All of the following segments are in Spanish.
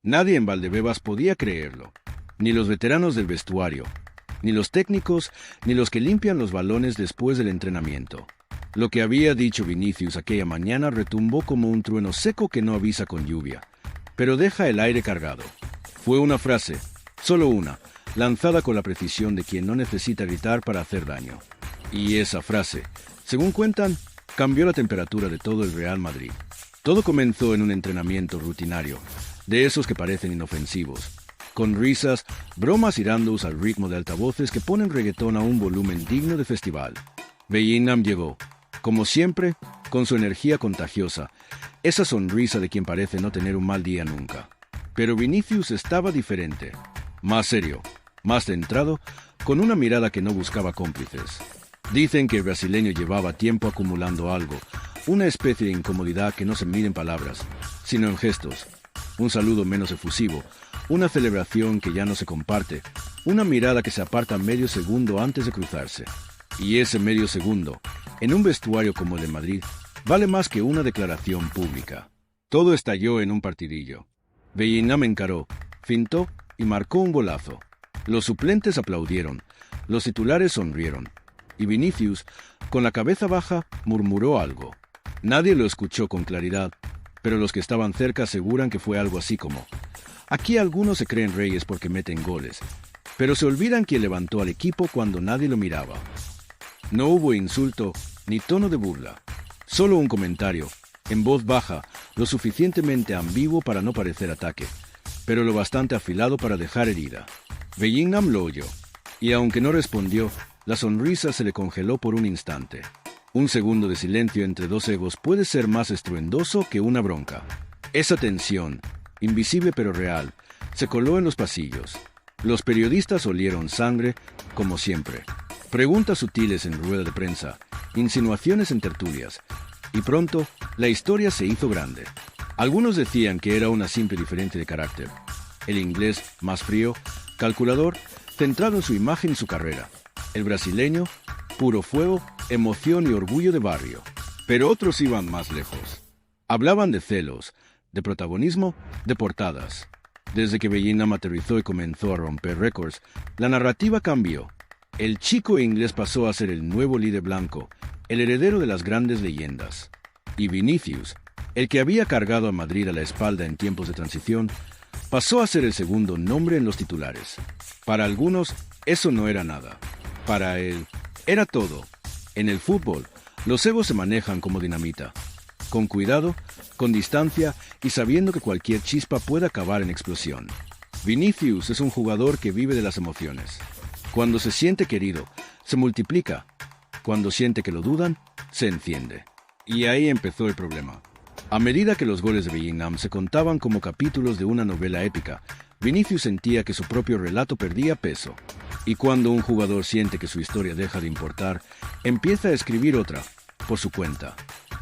Nadie en Valdebebas podía creerlo, ni los veteranos del vestuario, ni los técnicos, ni los que limpian los balones después del entrenamiento. Lo que había dicho Vinicius aquella mañana retumbó como un trueno seco que no avisa con lluvia, pero deja el aire cargado. Fue una frase, solo una, lanzada con la precisión de quien no necesita gritar para hacer daño. Y esa frase, según cuentan, cambió la temperatura de todo el Real Madrid. Todo comenzó en un entrenamiento rutinario, de esos que parecen inofensivos, con risas, bromas y randos al ritmo de altavoces que ponen reggaetón a un volumen digno de festival. Bellingham llegó, como siempre, con su energía contagiosa, esa sonrisa de quien parece no tener un mal día nunca. Pero Vinicius estaba diferente, más serio, más centrado, con una mirada que no buscaba cómplices. Dicen que el brasileño llevaba tiempo acumulando algo, una especie de incomodidad que no se mide en palabras, sino en gestos. Un saludo menos efusivo, una celebración que ya no se comparte, una mirada que se aparta medio segundo antes de cruzarse. Y ese medio segundo, en un vestuario como el de Madrid, vale más que una declaración pública. Todo estalló en un partidillo. Bellingham encaró, fintó y marcó un golazo. Los suplentes aplaudieron, los titulares sonrieron, y Vinicius, con la cabeza baja, murmuró algo. Nadie lo escuchó con claridad, pero los que estaban cerca aseguran que fue algo así como: aquí algunos se creen reyes porque meten goles, pero se olvidan quien levantó al equipo cuando nadie lo miraba. No hubo insulto ni tono de burla, solo un comentario, en voz baja, lo suficientemente ambiguo para no parecer ataque, pero lo bastante afilado para dejar herida. Bellingham lo oyó, y aunque no respondió, la sonrisa se le congeló por un instante. Un segundo de silencio entre dos egos puede ser más estruendoso que una bronca. Esa tensión, invisible pero real, se coló en los pasillos. Los periodistas olieron sangre, como siempre. Preguntas sutiles en rueda de prensa, insinuaciones en tertulias, y pronto la historia se hizo grande. Algunos decían que era una simple diferencia de carácter. El inglés, más frío, calculador, centrado en su imagen y su carrera. El brasileño, puro fuego, emoción y orgullo de barrio. Pero otros iban más lejos. Hablaban de celos, de protagonismo, de portadas. Desde que Bellingham aterrizó y comenzó a romper récords, la narrativa cambió. El chico inglés pasó a ser el nuevo líder blanco, el heredero de las grandes leyendas. Y Vinicius, el que había cargado a Madrid a la espalda en tiempos de transición, pasó a ser el segundo nombre en los titulares. Para algunos, eso no era nada. Para él, era todo. En el fútbol, los egos se manejan como dinamita. Con cuidado, con distancia y sabiendo que cualquier chispa puede acabar en explosión. Vinicius es un jugador que vive de las emociones. Cuando se siente querido, se multiplica. Cuando siente que lo dudan, se enciende. Y ahí empezó el problema. A medida que los goles de Bellingham se contaban como capítulos de una novela épica, Vinicius sentía que su propio relato perdía peso. Y cuando un jugador siente que su historia deja de importar, empieza a escribir otra, por su cuenta.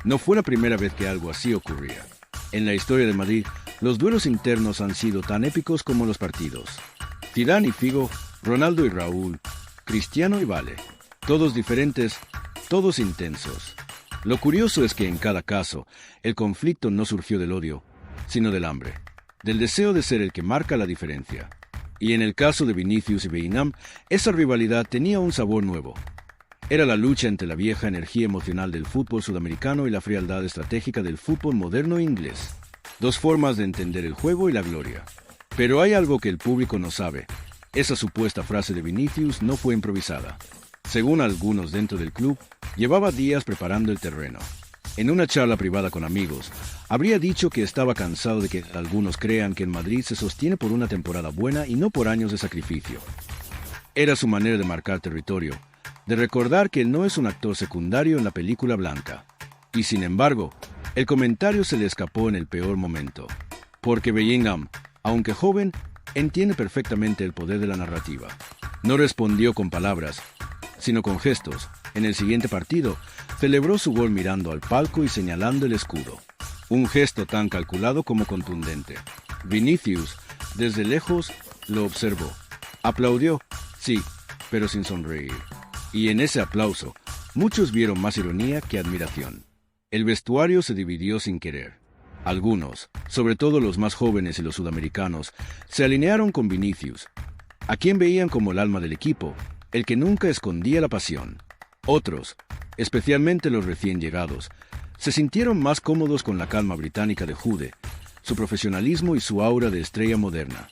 No fue la primera vez que algo así ocurría. En la historia de Madrid, los duelos internos han sido tan épicos como los partidos. Zidane y Figo, Ronaldo y Raúl, Cristiano y Vale. Todos diferentes, todos intensos. Lo curioso es que en cada caso, el conflicto no surgió del odio, sino del hambre, del deseo de ser el que marca la diferencia. Y en el caso de Vinicius y Bellingham, esa rivalidad tenía un sabor nuevo. Era la lucha entre la vieja energía emocional del fútbol sudamericano y la frialdad estratégica del fútbol moderno inglés. Dos formas de entender el juego y la gloria. Pero hay algo que el público no sabe. Esa supuesta frase de Vinicius no fue improvisada. Según algunos dentro del club, llevaba días preparando el terreno. En una charla privada con amigos, habría dicho que estaba cansado de que algunos crean que el Madrid se sostiene por una temporada buena y no por años de sacrificio. Era su manera de marcar territorio, de recordar que él no es un actor secundario en la película blanca. Y sin embargo, el comentario se le escapó en el peor momento. Porque Bellingham, aunque joven, entiende perfectamente el poder de la narrativa. No respondió con palabras, sino con gestos. En el siguiente partido, celebró su gol mirando al palco y señalando el escudo. Un gesto tan calculado como contundente. Vinicius, desde lejos, lo observó. Aplaudió, sí, pero sin sonreír. Y en ese aplauso, muchos vieron más ironía que admiración. El vestuario se dividió sin querer. Algunos, sobre todo los más jóvenes y los sudamericanos, se alinearon con Vinícius, a quien veían como el alma del equipo, el que nunca escondía la pasión. Otros, especialmente los recién llegados, se sintieron más cómodos con la calma británica de Jude, su profesionalismo y su aura de estrella moderna.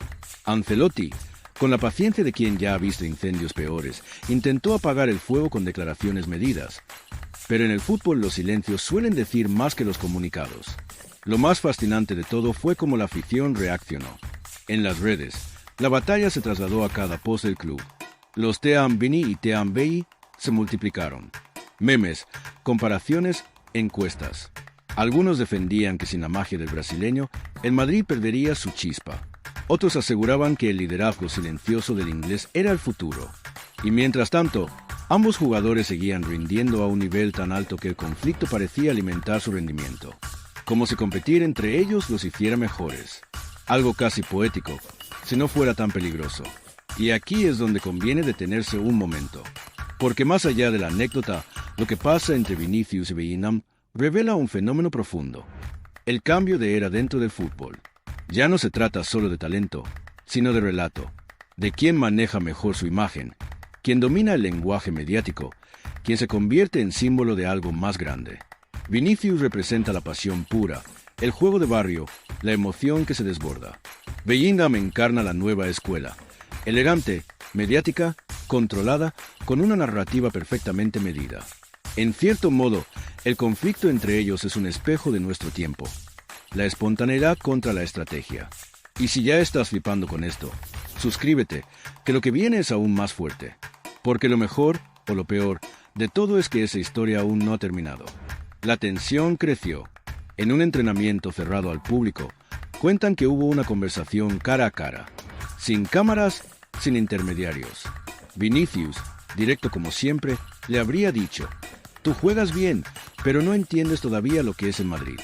Ancelotti, con la paciencia de quien ya ha visto incendios peores, intentó apagar el fuego con declaraciones medidas. Pero en el fútbol los silencios suelen decir más que los comunicados. Lo más fascinante de todo fue cómo la afición reaccionó. En las redes, la batalla se trasladó a cada post del club. Los Te Am Vini y Te Am Bei se multiplicaron. Memes, comparaciones, encuestas. Algunos defendían que sin la magia del brasileño, el Madrid perdería su chispa. Otros aseguraban que el liderazgo silencioso del inglés era el futuro. Y mientras tanto, ambos jugadores seguían rindiendo a un nivel tan alto que el conflicto parecía alimentar su rendimiento. Como si competir entre ellos los hiciera mejores. Algo casi poético, si no fuera tan peligroso. Y aquí es donde conviene detenerse un momento. Porque más allá de la anécdota, lo que pasa entre Vinícius y Bellingham revela un fenómeno profundo. El cambio de era dentro del fútbol. Ya no se trata solo de talento, sino de relato. De quién maneja mejor su imagen, quién domina el lenguaje mediático, quién se convierte en símbolo de algo más grande. Vinícius representa la pasión pura, el juego de barrio, la emoción que se desborda. Bellingham encarna la nueva escuela, elegante, mediática, controlada, con una narrativa perfectamente medida. En cierto modo, el conflicto entre ellos es un espejo de nuestro tiempo. La espontaneidad contra la estrategia. Y si ya estás flipando con esto, suscríbete, que lo que viene es aún más fuerte. Porque lo mejor, o lo peor, de todo es que esa historia aún no ha terminado. La tensión creció. En un entrenamiento cerrado al público, cuentan que hubo una conversación cara a cara. Sin cámaras, sin intermediarios. Vinícius, directo como siempre, le habría dicho: «Tú juegas bien, pero no entiendes todavía lo que es en Madrid».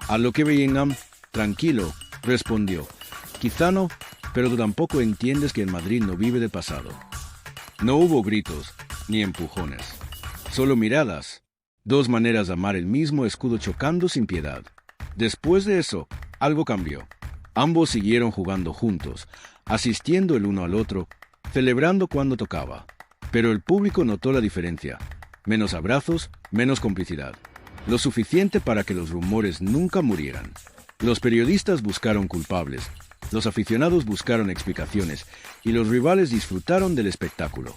A lo que Bellingham, tranquilo, respondió: «Quizá no, pero tú tampoco entiendes que en Madrid no vive del pasado». No hubo gritos, ni empujones. Solo miradas. Dos maneras de amar el mismo escudo chocando sin piedad. Después de eso, algo cambió. Ambos siguieron jugando juntos, asistiendo el uno al otro, celebrando cuando tocaba. Pero el público notó la diferencia. Menos abrazos, menos complicidad. Lo suficiente para que los rumores nunca murieran. Los periodistas buscaron culpables, los aficionados buscaron explicaciones y los rivales disfrutaron del espectáculo.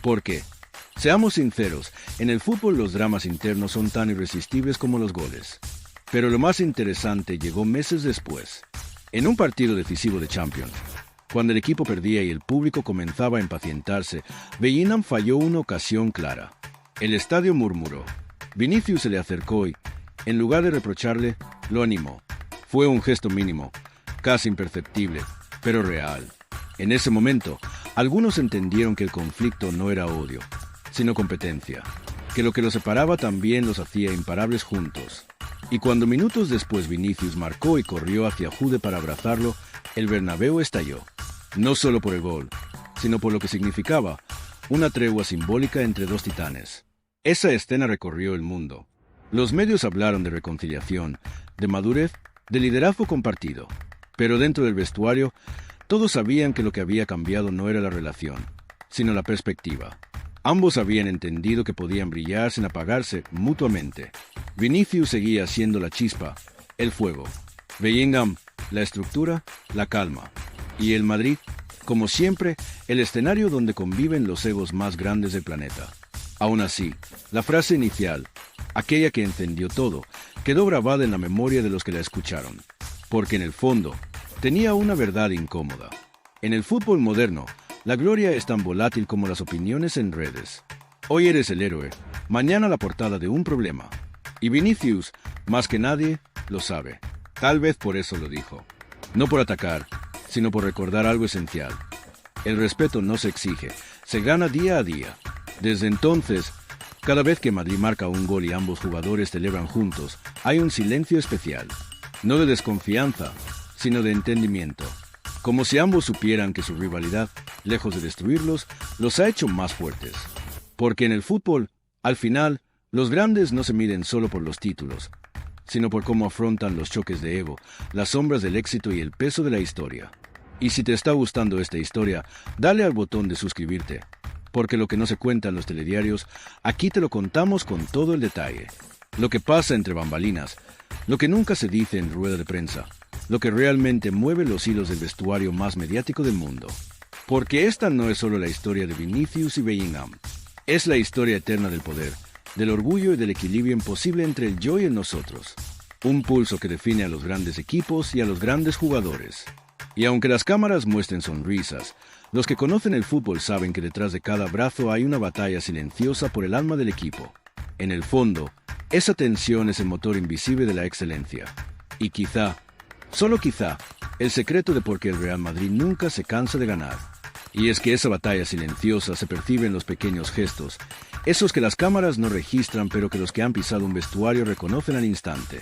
¿Por qué? Seamos sinceros, en el fútbol los dramas internos son tan irresistibles como los goles. Pero lo más interesante llegó meses después. En un partido decisivo de Champions, cuando el equipo perdía y el público comenzaba a impacientarse, Bellingham falló una ocasión clara. El estadio murmuró. Vinícius se le acercó y, en lugar de reprocharle, lo animó. Fue un gesto mínimo, casi imperceptible, pero real. En ese momento, algunos entendieron que el conflicto no era odio, sino competencia, que lo que los separaba también los hacía imparables juntos. Y cuando minutos después Vinícius marcó y corrió hacia Jude para abrazarlo, el Bernabéu estalló. No solo por el gol, sino por lo que significaba, una tregua simbólica entre dos titanes. Esa escena recorrió el mundo. Los medios hablaron de reconciliación, de madurez, de liderazgo compartido. Pero dentro del vestuario, todos sabían que lo que había cambiado no era la relación, sino la perspectiva. Ambos habían entendido que podían brillar sin apagarse mutuamente. Vinícius seguía siendo la chispa, el fuego. Bellingham, la estructura, la calma. Y el Madrid, como siempre, el escenario donde conviven los egos más grandes del planeta. Aún así, la frase inicial, aquella que encendió todo, quedó grabada en la memoria de los que la escucharon. Porque en el fondo, tenía una verdad incómoda. En el fútbol moderno, la gloria es tan volátil como las opiniones en redes. Hoy eres el héroe, mañana la portada de un problema. Y Vinícius, más que nadie, lo sabe. Tal vez por eso lo dijo. No por atacar, sino por recordar algo esencial. El respeto no se exige, se gana día a día. Desde entonces, cada vez que Madrid marca un gol y ambos jugadores celebran juntos, hay un silencio especial. No de desconfianza, sino de entendimiento. Como si ambos supieran que su rivalidad, lejos de destruirlos, los ha hecho más fuertes. Porque en el fútbol, al final, los grandes no se miden solo por los títulos, sino por cómo afrontan los choques de ego, las sombras del éxito y el peso de la historia. Y si te está gustando esta historia, dale al botón de suscribirte, porque lo que no se cuenta en los telediarios, aquí te lo contamos con todo el detalle. Lo que pasa entre bambalinas, lo que nunca se dice en rueda de prensa, lo que realmente mueve los hilos del vestuario más mediático del mundo. Porque esta no es solo la historia de Vinicius y Bellingham, es la historia eterna del poder, del orgullo y del equilibrio imposible entre el yo y el nosotros. Un pulso que define a los grandes equipos y a los grandes jugadores. Y aunque las cámaras muestren sonrisas, los que conocen el fútbol saben que detrás de cada brazo hay una batalla silenciosa por el alma del equipo. En el fondo, esa tensión es el motor invisible de la excelencia. Y quizá, solo quizá, el secreto de por qué el Real Madrid nunca se cansa de ganar. Y es que esa batalla silenciosa se percibe en los pequeños gestos, esos que las cámaras no registran pero que los que han pisado un vestuario reconocen al instante.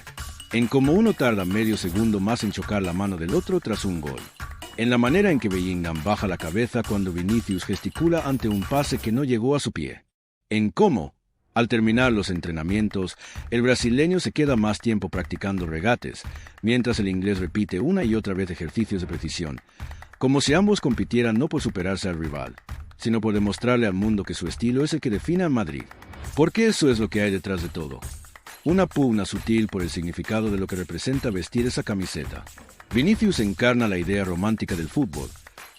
En cómo uno tarda medio segundo más en chocar la mano del otro tras un gol. En la manera en que Bellingham baja la cabeza cuando Vinicius gesticula ante un pase que no llegó a su pie. En cómo, al terminar los entrenamientos, el brasileño se queda más tiempo practicando regates, mientras el inglés repite una y otra vez ejercicios de precisión, como si ambos compitieran no por superarse al rival, sino por demostrarle al mundo que su estilo es el que define a Madrid. Porque eso es lo que hay detrás de todo. Una pugna sutil por el significado de lo que representa vestir esa camiseta. Vinicius encarna la idea romántica del fútbol,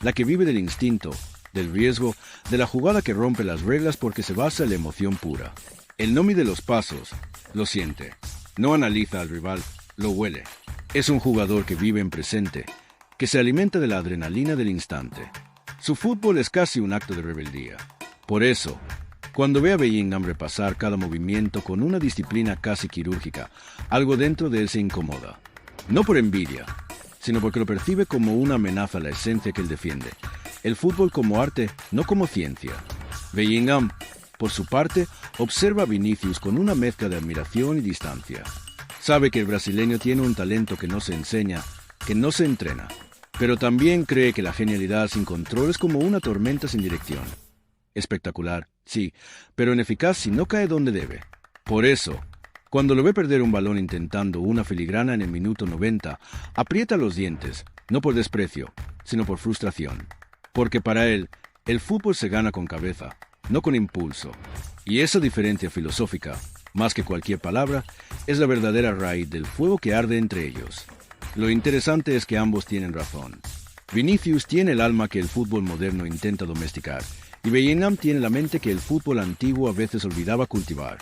la que vive del instinto, del riesgo, de la jugada que rompe las reglas porque se basa en la emoción pura. Él no mide los pasos, lo siente. No analiza al rival, lo huele. Es un jugador que vive en presente, que se alimenta de la adrenalina del instante. Su fútbol es casi un acto de rebeldía. Por eso, cuando ve a Bellingham repasar cada movimiento con una disciplina casi quirúrgica, algo dentro de él se incomoda. No por envidia, sino porque lo percibe como una amenaza a la esencia que él defiende. El fútbol como arte, no como ciencia. Bellingham, por su parte, observa a Vinicius con una mezcla de admiración y distancia. Sabe que el brasileño tiene un talento que no se enseña, que no se entrena. Pero también cree que la genialidad sin control es como una tormenta sin dirección. Espectacular, sí, pero ineficaz si no cae donde debe. Por eso, cuando lo ve perder un balón intentando una filigrana en el minuto 90, aprieta los dientes, no por desprecio, sino por frustración. Porque para él, el fútbol se gana con cabeza, no con impulso. Y esa diferencia filosófica, más que cualquier palabra, es la verdadera raíz del fuego que arde entre ellos. Lo interesante es que ambos tienen razón. Vinicius tiene el alma que el fútbol moderno intenta domesticar, y Bellingham tiene la mente que el fútbol antiguo a veces olvidaba cultivar.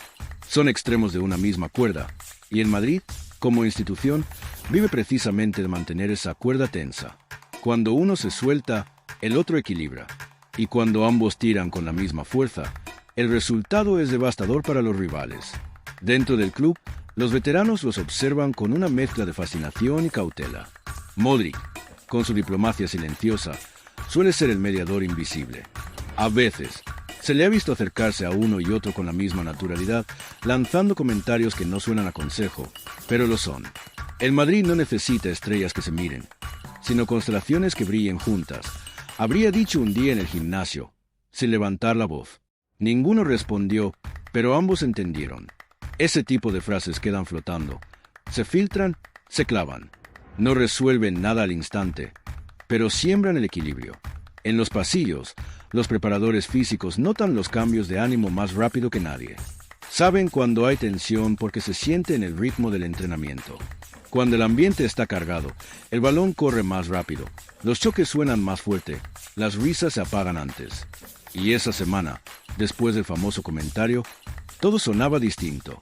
Son extremos de una misma cuerda, y el Madrid, como institución, vive precisamente de mantener esa cuerda tensa. Cuando uno se suelta, el otro equilibra, y cuando ambos tiran con la misma fuerza, el resultado es devastador para los rivales. Dentro del club, los veteranos los observan con una mezcla de fascinación y cautela. Modric, con su diplomacia silenciosa, suele ser el mediador invisible. A veces, se le ha visto acercarse a uno y otro con la misma naturalidad, lanzando comentarios que no suenan a consejo, pero lo son. El Madrid no necesita estrellas que se miren, sino constelaciones que brillen juntas. Habría dicho un día en el gimnasio, sin levantar la voz. Ninguno respondió, pero ambos entendieron. Ese tipo de frases quedan flotando. Se filtran, se clavan. No resuelven nada al instante, pero siembran el equilibrio. En los pasillos, los preparadores físicos notan los cambios de ánimo más rápido que nadie. Saben cuando hay tensión porque se siente en el ritmo del entrenamiento. Cuando el ambiente está cargado, el balón corre más rápido, los choques suenan más fuerte, las risas se apagan antes. Y esa semana, después del famoso comentario, todo sonaba distinto.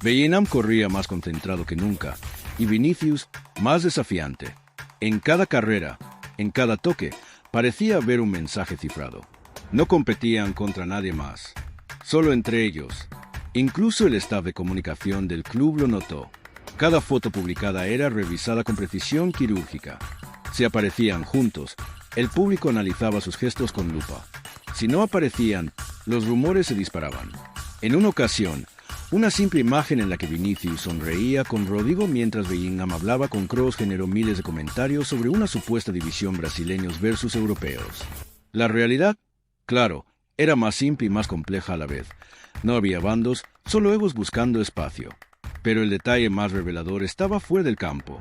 Bellingham corría más concentrado que nunca, y Vinicius más desafiante. En cada carrera, en cada toque, parecía haber un mensaje cifrado. No competían contra nadie más, solo entre ellos. Incluso el staff de comunicación del club lo notó. Cada foto publicada era revisada con precisión quirúrgica. Si aparecían juntos, el público analizaba sus gestos con lupa. Si no aparecían, los rumores se disparaban. En una ocasión, una simple imagen en la que Vinicius sonreía con Rodrigo mientras Bellingham hablaba con Kroos generó miles de comentarios sobre una supuesta división brasileños versus europeos. La realidad, claro, era más simple y más compleja a la vez. No había bandos, solo egos buscando espacio. Pero el detalle más revelador estaba fuera del campo.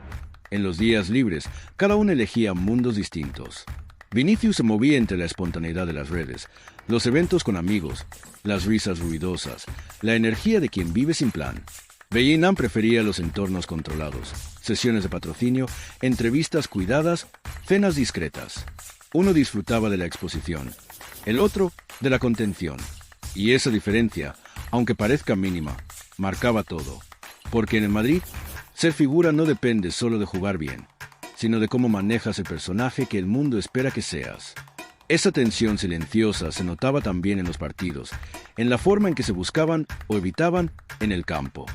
En los días libres, cada uno elegía mundos distintos. Vinicius se movía entre la espontaneidad de las redes, los eventos con amigos, las risas ruidosas, la energía de quien vive sin plan. Bellingham prefería los entornos controlados, sesiones de patrocinio, entrevistas cuidadas, cenas discretas. Uno disfrutaba de la exposición, el otro de la contención. Y esa diferencia, aunque parezca mínima, marcaba todo. Porque en el Madrid, ser figura no depende solo de jugar bien, sino de cómo manejas el personaje que el mundo espera que seas. Esa tensión silenciosa se notaba también en los partidos, en la forma en que se buscaban o evitaban en el campo.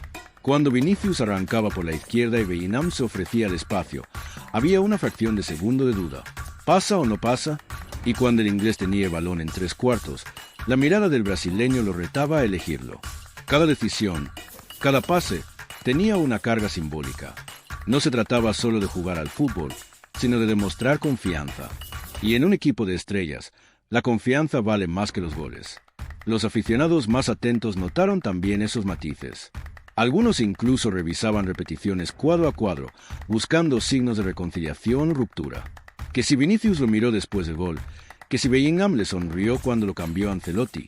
Cuando Vinicius arrancaba por la izquierda y Bellingham se ofrecía al espacio, había una fracción de segundo de duda. ¿Pasa o no pasa? Y cuando el inglés tenía el balón en 3/4, la mirada del brasileño lo retaba a elegirlo. Cada decisión, cada pase, tenía una carga simbólica. No se trataba solo de jugar al fútbol, sino de demostrar confianza. Y en un equipo de estrellas, la confianza vale más que los goles. Los aficionados más atentos notaron también esos matices. Algunos incluso revisaban repeticiones cuadro a cuadro, buscando signos de reconciliación o ruptura. Que si Vinicius lo miró después del gol, que si Bellingham le sonrió cuando lo cambió Ancelotti,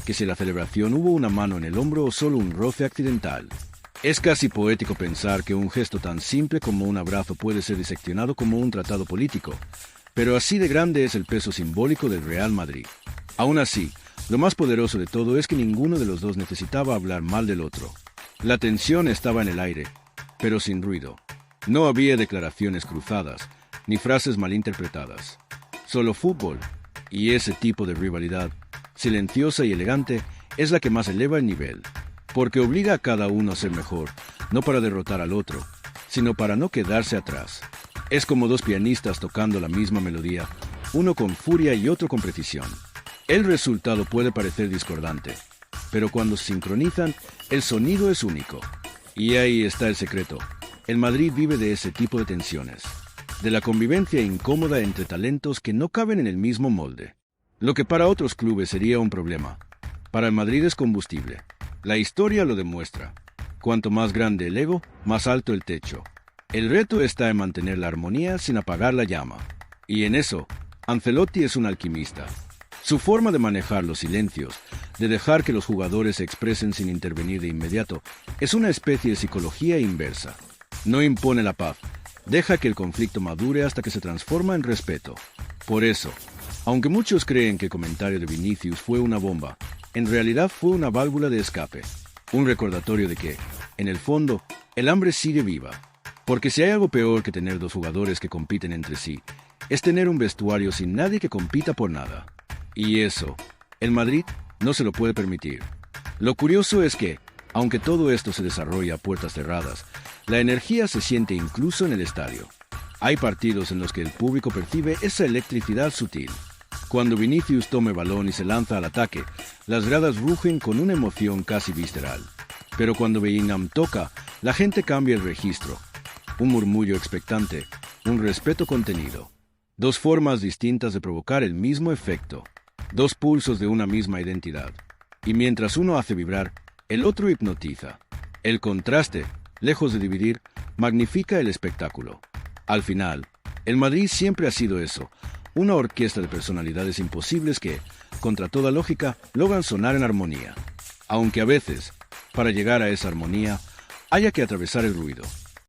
que si en la celebración hubo una mano en el hombro o solo un roce accidental. Es casi poético pensar que un gesto tan simple como un abrazo puede ser diseccionado como un tratado político, pero así de grande es el peso simbólico del Real Madrid. Aún así, lo más poderoso de todo es que ninguno de los dos necesitaba hablar mal del otro. La tensión estaba en el aire, pero sin ruido. No había declaraciones cruzadas, ni frases malinterpretadas. Solo fútbol, y ese tipo de rivalidad, silenciosa y elegante, es la que más eleva el nivel. Porque obliga a cada uno a ser mejor, no para derrotar al otro, sino para no quedarse atrás. Es como dos pianistas tocando la misma melodía, uno con furia y otro con precisión. El resultado puede parecer discordante, pero cuando se sincronizan, el sonido es único. Y ahí está el secreto. El Madrid vive de ese tipo de tensiones, de la convivencia incómoda entre talentos que no caben en el mismo molde. Lo que para otros clubes sería un problema, para el Madrid es combustible. La historia lo demuestra. Cuanto más grande el ego, más alto el techo. El reto está en mantener la armonía sin apagar la llama. Y en eso, Ancelotti es un alquimista. Su forma de manejar los silencios, de dejar que los jugadores se expresen sin intervenir de inmediato, es una especie de psicología inversa. No impone la paz, deja que el conflicto madure hasta que se transforma en respeto. Por eso, aunque muchos creen que el comentario de Vinicius fue una bomba, en realidad fue una válvula de escape, un recordatorio de que, en el fondo, el hambre sigue viva. Porque si hay algo peor que tener dos jugadores que compiten entre sí, es tener un vestuario sin nadie que compita por nada. Y eso, el Madrid no se lo puede permitir. Lo curioso es que, aunque todo esto se desarrolla a puertas cerradas, la energía se siente incluso en el estadio. Hay partidos en los que el público percibe esa electricidad sutil. Cuando Vinicius toma el balón y se lanza al ataque, las gradas rugen con una emoción casi visceral. Pero cuando Bellingham toca, la gente cambia el registro. Un murmullo expectante, un respeto contenido. Dos formas distintas de provocar el mismo efecto. Dos pulsos de una misma identidad. Y mientras uno hace vibrar, el otro hipnotiza. El contraste, lejos de dividir, magnifica el espectáculo. Al final, el Madrid siempre ha sido eso. Una orquesta de personalidades imposibles que, contra toda lógica, logran sonar en armonía. Aunque a veces, para llegar a esa armonía, haya que atravesar el ruido.